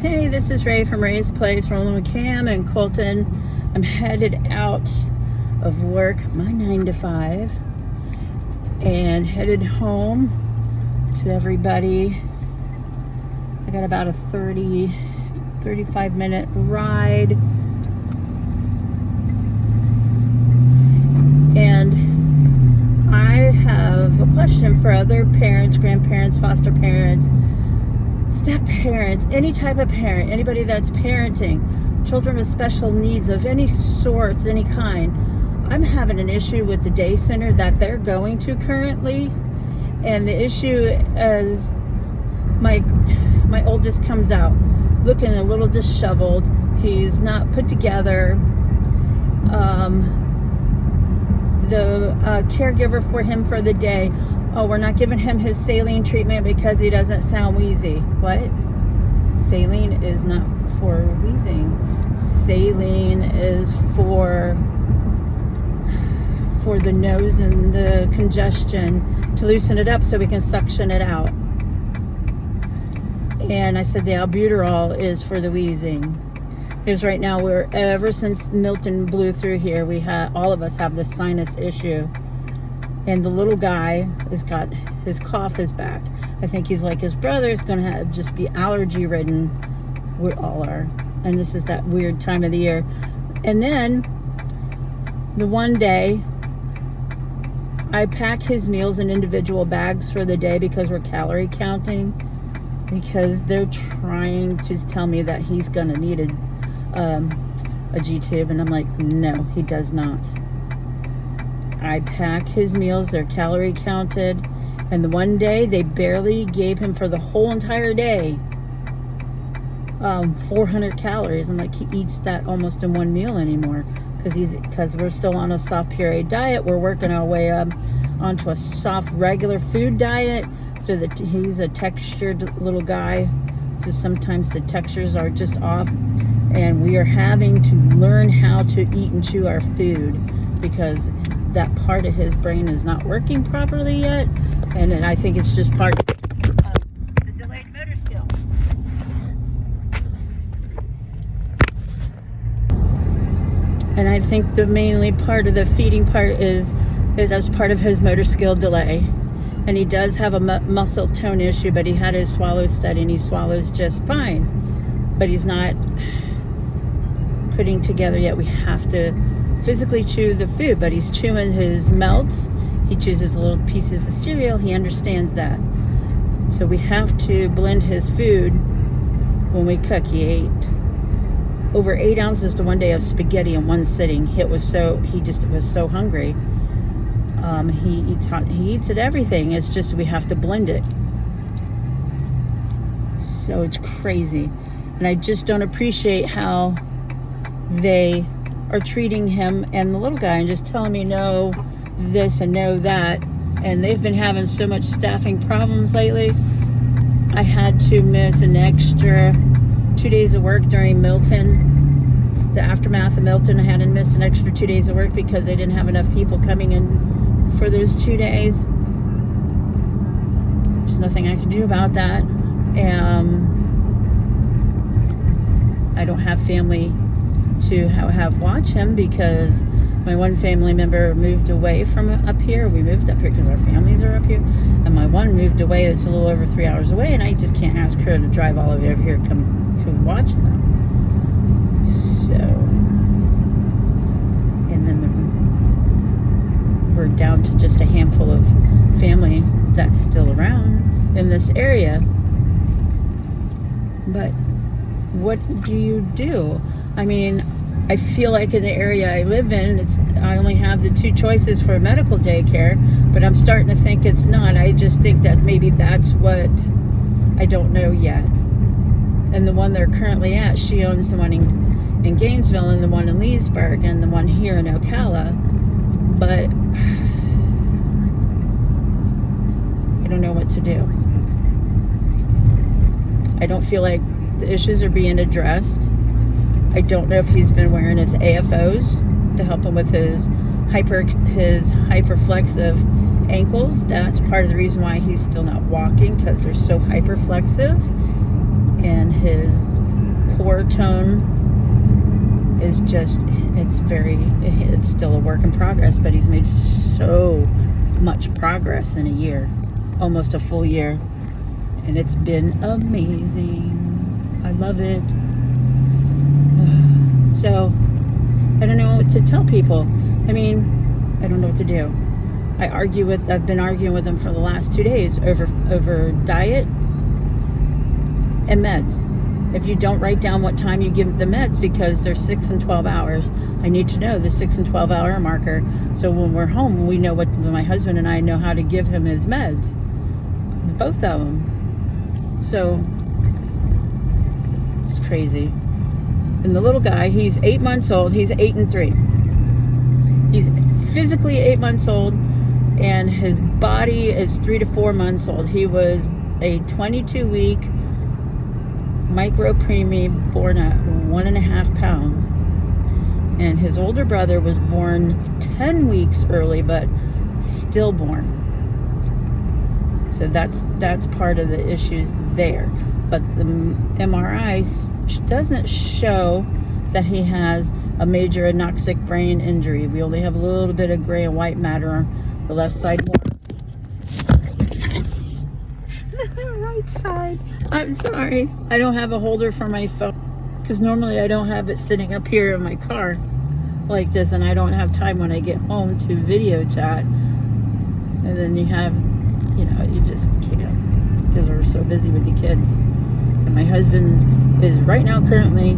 Hey, this is Ray from Ray's Place, Roland McCam in Colton. I'm headed out of work, my 9 to 5, and headed home to everybody. I got about a 35 minute ride. And I have a question for other parents, grandparents, foster parents, step parents, any type of parent, anybody that's parenting children with special needs of any sorts, any kind. I'm having an issue with the day center that they're going to currently, and the issue is my oldest comes out looking a little disheveled. He's not put together. The caregiver for him for the day, oh, we're not giving him his saline treatment because he doesn't sound wheezy. What? Saline is not for wheezing. Saline is for the nose and the congestion, to loosen it up so we can suction it out. And I said the albuterol is for the wheezing. Because right now, ever since Milton blew through here, all of us have this sinus issue. And the little guy has got, his cough is back. I think he's like his brother, is going to just be allergy ridden. We all are. And this is that weird time of the year. And then the one day, I pack his meals in individual bags for the day because we're calorie counting. Because they're trying to tell me that he's going to need a G-tube. And I'm like, no, he does not. I pack his meals, they're calorie counted, and the one day they barely gave him for the whole entire day 400 calories. I'm like, he eats that almost in one meal anymore because we're still on a soft puree diet. We're working our way up onto a soft regular food diet so that he's a textured little guy. So sometimes the textures are just off, and we are having to learn how to eat and chew our food because that part of his brain is not working properly yet, and I think it's just part of the delayed motor skill. And I think the mainly part of the feeding part is as part of his motor skill delay. And he does have a muscle tone issue, but he had his swallow study and he swallows just fine, but he's not putting together yet. We have to physically chew the food, but he's chewing his melts. He chews his little pieces of cereal. He understands that. So we have to blend his food when we cook. He ate over 8 ounces to one day of spaghetti in one sitting. He was so hungry. He eats at everything. It's just we have to blend it. So it's crazy. And I just don't appreciate how they are treating him and the little guy and just telling me no this and no that. And they've been having so much staffing problems lately. I had to miss an extra 2 days of work during Milton. The aftermath of Milton, I had to miss an extra 2 days of work because they didn't have enough people coming in for those 2 days. There's nothing I can do about that. I don't have family to have watch him because my one family member moved away from up here. We moved up here because our families are up here, and my one moved away. It's a little over 3 hours away, and I just can't ask her to drive all the way over here to come to watch them. So, and then we're down to just a handful of family that's still around in this area. But what do you do? I mean, I feel like in the area I live in, I only have the 2 choices for medical daycare, but I'm starting to think it's not. I just think that maybe that's what, I don't know yet. And the one they're currently at, she owns the one in Gainesville and the one in Leesburg and the one here in Ocala. But I don't know what to do. I don't feel like the issues are being addressed. I don't know if he's been wearing his AFOs to help him with his hyperflexive ankles. That's part of the reason why he's still not walking, because they're so hyperflexive. And his hair tone is just, it's still a work in progress, but he's made so much progress in a year, almost a full year, and it's been amazing. I love it. So I don't know what to tell people. I mean, I don't know what to do. I've been arguing with him for the last 2 days over diet and meds. If you don't write down what time you give the meds, because they're 6 and 12 hours, I need to know the 6 and 12 hour marker. So when we're home, we know my husband and I know how to give him his meds. Both of them. So it's crazy. And the little guy, he's 8 months old. He's 8 and 3. He's physically 8 months old, and his body is 3 to 4 months old. He was a 22-week micro preemie born at 1.5 pounds, and his older brother was born 10 weeks early, but stillborn. So that's part of the issues there. But the MRI doesn't show that he has a major anoxic brain injury. We only have a little bit of gray and white matter on the left side. Right side. I'm sorry. I don't have a holder for my phone, because normally I don't have it sitting up here in my car like this, and I don't have time when I get home to video chat. And then you just can't, because we're so busy with the kids. And my husband is right now currently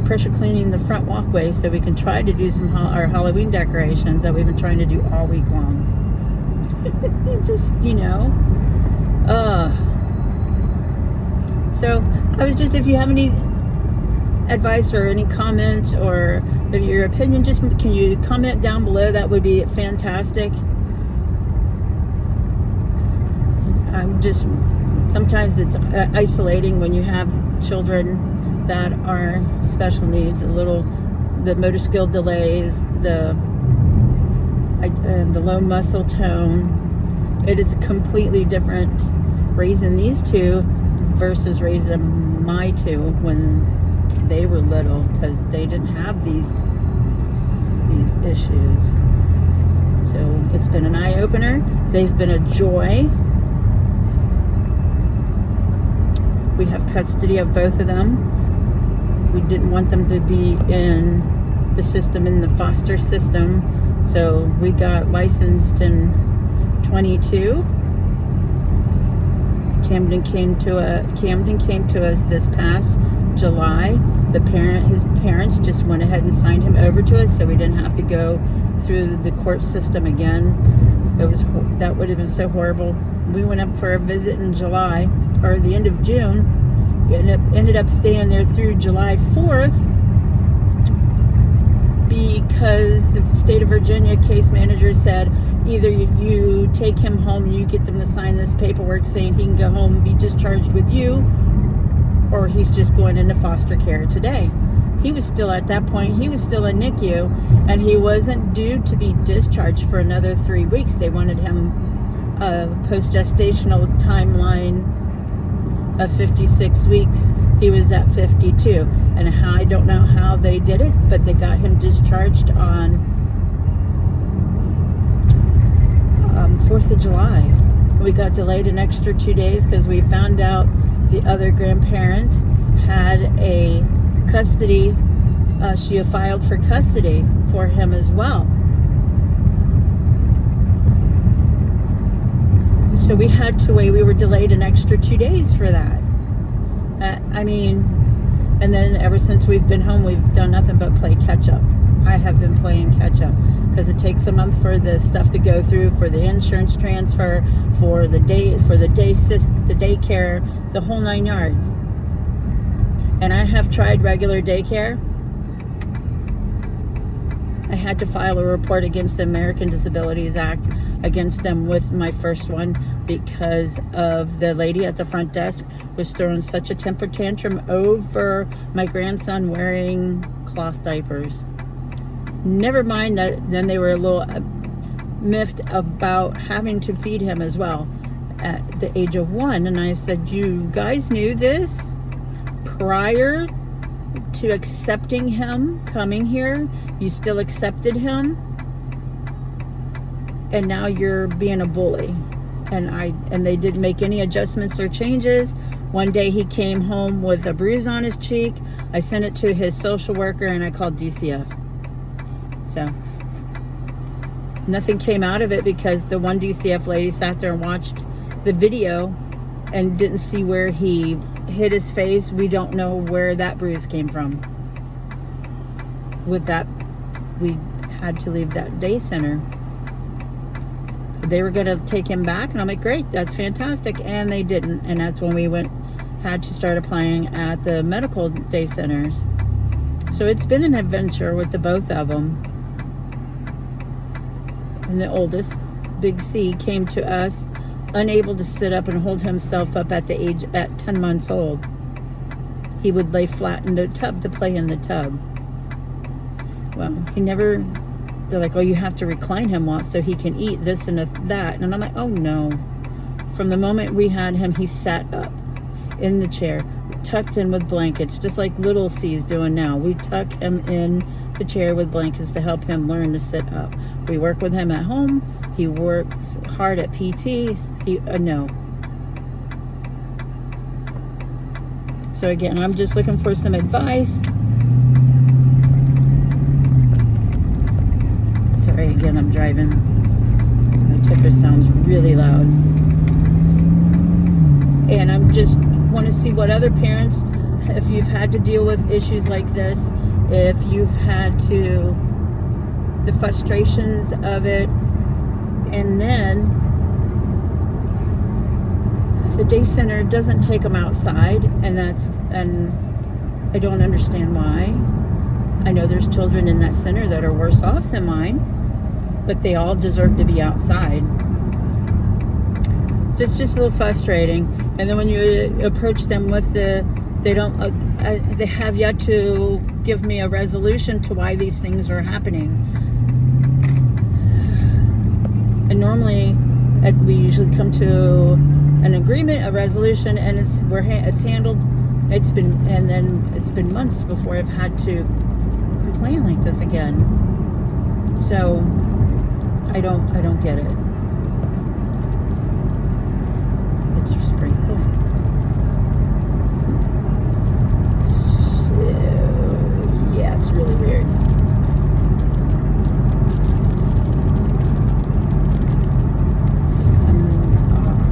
pressure cleaning the front walkway so we can try to do our Halloween decorations that we've been trying to do all week long. Just, so I was just, if you have any advice or any comments or if your opinion, just can you comment down below? That would be fantastic. Sometimes it's isolating when you have children that are special needs, the motor skill delays, the low muscle tone. It is completely different raising these two versus raising my two when they were little, because they didn't have these issues. So it's been an eye-opener. They've been a joy. We have custody of both of them. We didn't want them to be in the system, in the foster system. So we got licensed in 22. Camden came to us this past July. His parents just went ahead and signed him over to us, so we didn't have to go through the court system again. That would have been so horrible. We went up for a visit in July, or the end of June. Ended up staying there through July 4th because the state of Virginia case manager said either you take him home, you get them to sign this paperwork saying he can go home and be discharged with you, or he's just going into foster care today. He was still, at that point, he was still in NICU, and he wasn't due to be discharged for another 3 weeks. They wanted him post-gestational timeline of 56 weeks. He was at 52, and I don't know how they did it, but they got him discharged on 4th of July. We got delayed an extra 2 days because we found out the other grandparent had a custody, she had filed for custody for him as well. So we had to wait. We were delayed an extra 2 days for that. And then ever since we've been home, we've done nothing but play catch up. I have been playing catch up because it takes a month for the stuff to go through, for the insurance transfer, for the daycare, the whole 9 yards. And I have tried regular daycare. I had to file a report against the American Disabilities Act against them with my first one because of the lady at the front desk was throwing such a temper tantrum over my grandson wearing cloth diapers. Never mind that then they were a little miffed about having to feed him as well at the age of 1. And I said, you guys knew this prior to accepting him coming here. You still accepted him, and now you're being a bully. And they didn't make any adjustments or changes. One day he came home with a bruise on his cheek. I sent it to his social worker and I called DCF. So nothing came out of it because the one DCF lady sat there and watched the video and didn't see where he hit his face. We don't know where that bruise came from. With that, we had to leave that day center. They were going to take him back, and I'm like, great, that's fantastic, and they didn't. And that's when we had to start applying at the medical day centers. So it's been an adventure with the both of them. And the oldest, Big C, came to us unable to sit up and hold himself up at 10 months old. He would lay flat in the tub to play in the tub. Well, they're like, oh, you have to recline him so he can eat this and that. And I'm like, oh no. From the moment we had him, he sat up in the chair, tucked in with blankets, just like little C's doing now. We tuck him in the chair with blankets to help him learn to sit up. We work with him at home. He works hard at PT. No. So again, I'm just looking for some advice. Sorry, again, I'm driving. My ticker sounds really loud. And I'm just want to see what other parents, if you've had to deal with issues like this, if you've had the frustrations of it, and then the day center doesn't take them outside, and I don't understand why. I know there's children in that center that are worse off than mine, but they all deserve to be outside. So it's just a little frustrating. And then when you approach them with they have yet to give me a resolution to why these things are happening. And normally we usually come to an agreement, a resolution, and it's handled. It's been months before I've had to complain like this again. So I don't get it. It's just pretty cool. So yeah, it's really weird.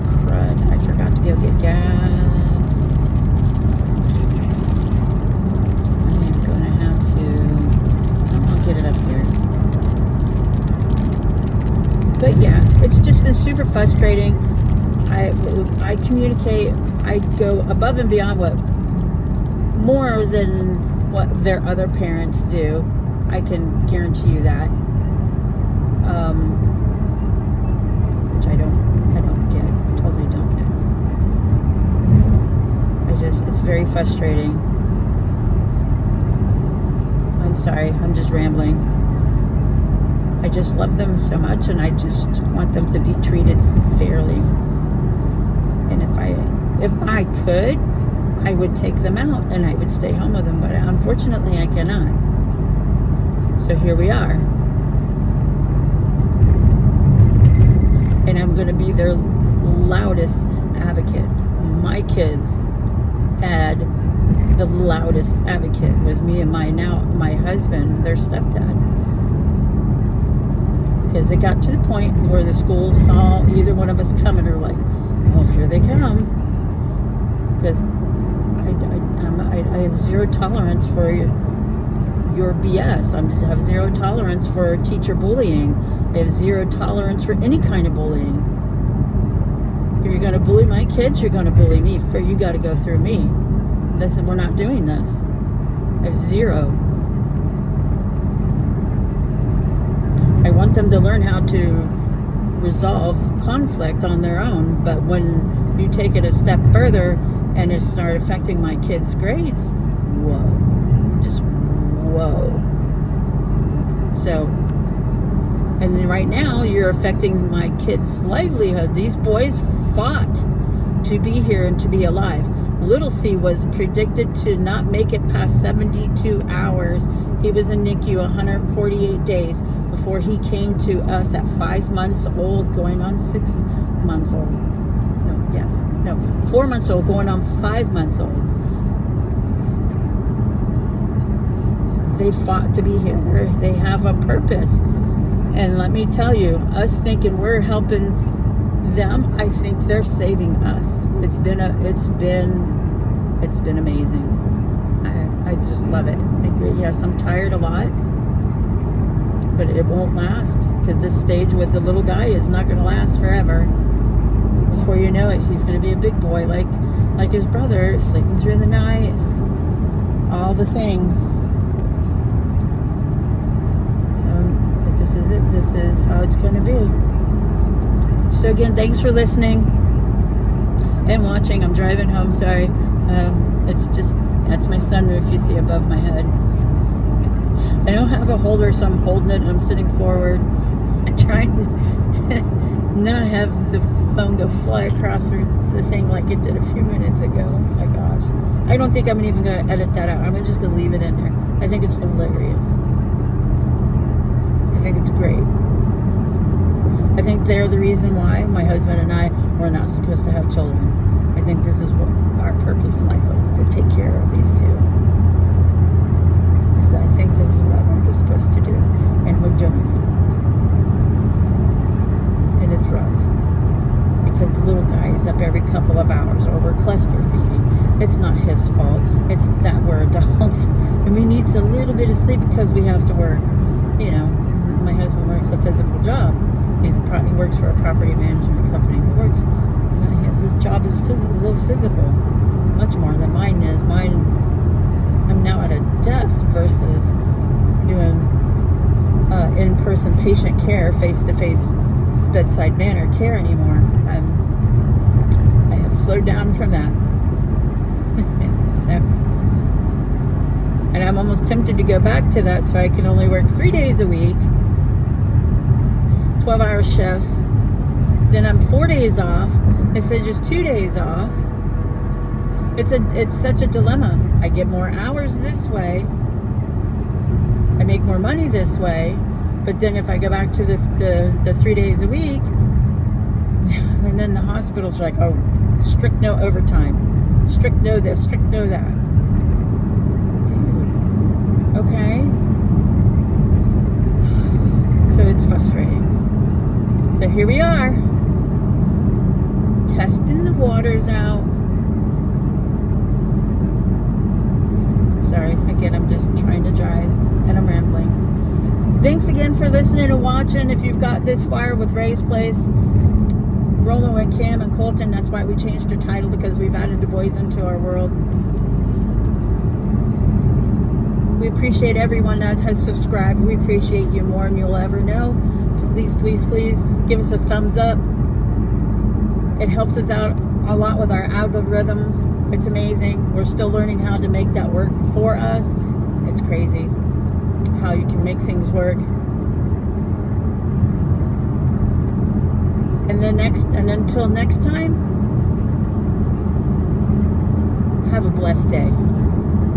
Crud! I forgot to go get gas. But yeah, it's just been super frustrating. I communicate. I go above and beyond more than what their other parents do. I can guarantee you that. Which I don't get. Totally don't get. It's very frustrating. I'm sorry. I'm just rambling. I just love them so much, and I just want them to be treated fairly. And if I could, I would take them out and I would stay home with them, but unfortunately I cannot. So here we are. And I'm going to be their loudest advocate. My kids had the loudest advocate was me and my husband, their stepdad. Because it got to the point where the schools saw either one of us coming or like, oh, here they come. Because I have zero tolerance for your BS. I have zero tolerance for teacher bullying. I have zero tolerance for any kind of bullying. If you're going to bully my kids, you're going to bully me. You got to go through me. We're not doing this. I have zero. I want them to learn how to resolve conflict on their own, but when you take it a step further and it start affecting my kids' grades, whoa, just whoa. So, and then right now you're affecting my kids' livelihood. These boys fought to be here and to be alive. Little C was predicted to not make it past 72 hours. He was in NICU 148 days before he came to us at 5 months old, going on 6 months old. 4 months old, going on 5 months old. They fought to be here. They have a purpose. And let me tell you, us thinking we're helping them, I think they're saving us. It's been amazing. I just love it. Yes, I'm tired a lot, but it won't last, because this stage with the little guy is not going to last forever. Before you know it, he's going to be a big boy like his brother, sleeping through the night, all the things. So this is it. This is how it's going to be. So again, thanks for listening and watching. I'm driving home, sorry. That's my sunroof you see above my head. I don't have a holder, so I'm holding it and I'm sitting forward. I'm trying to not have the phone go fly across the thing like it did a few minutes ago. Oh my gosh. I don't think I'm even going to edit that out. I'm just going to leave it in there. I think it's hilarious. I think it's great. I think they're the reason why my husband and I were not supposed to have children. I think this is what our purpose in life was, to take care of these two. So I think this is what we're supposed to do, and we're doing it. And it's rough, because the little guy is up every couple of hours, or we're cluster feeding. It's not his fault. It's that we're adults, and we need a little bit of sleep because we have to work. You know, my husband works a physical job. He works for a property management company. His job is a little physical, much more than mine is. I'm now at a desk versus doing in-person patient care, face-to-face bedside manner care anymore. I have slowed down from that. And I'm almost tempted to go back to that, so I can only work 3 days a week, 12-hour shifts. Then I'm 4 days off instead of just 2 days off. It's such a dilemma. I get more hours this way. I make more money this way. But then if I go back to the 3 days a week, and then the hospitals are like, oh, strict no overtime, strict no this, strict no that. Dude, okay. So it's frustrating. So here we are, testing the waters out. Sorry, again, I'm just trying to drive and I'm rambling. Thanks again for listening and watching. If you've got this far with Ray's Place, rolling with Cam and Colton, that's why we changed the title, because we've added the boys into our world. We appreciate everyone that has subscribed. We appreciate you more than you'll ever know. Please, please, please give us a thumbs up. It helps us out a lot with our algorithms. It's amazing. We're still learning how to make that work for us. It's crazy how you can make things work. And until next time, have a blessed day.